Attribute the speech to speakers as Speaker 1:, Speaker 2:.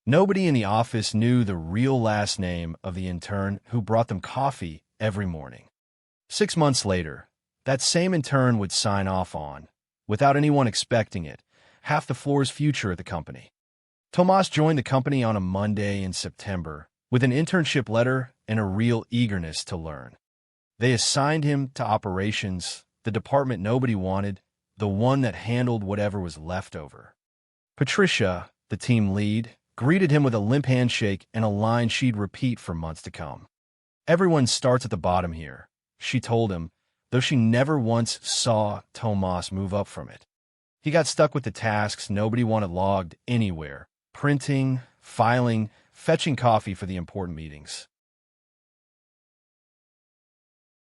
Speaker 1: Nobody in the office knew the real last name of the intern who brought them coffee every morning. 6 months later, that same intern would sign off on, without anyone expecting it, half the floor's future at the company. Tomas joined the company on a Monday in September with an internship letter and a real eagerness to learn. They assigned him to operations, the department nobody wanted, the one that handled whatever was left over. Patricia, the team lead, greeted him with a limp handshake and a line she'd repeat for months to come. "Everyone starts at the bottom here," she told him, though she never once saw Tomas move up from it. He got stuck with the tasks nobody wanted logged anywhere: printing, filing, fetching coffee for the important meetings.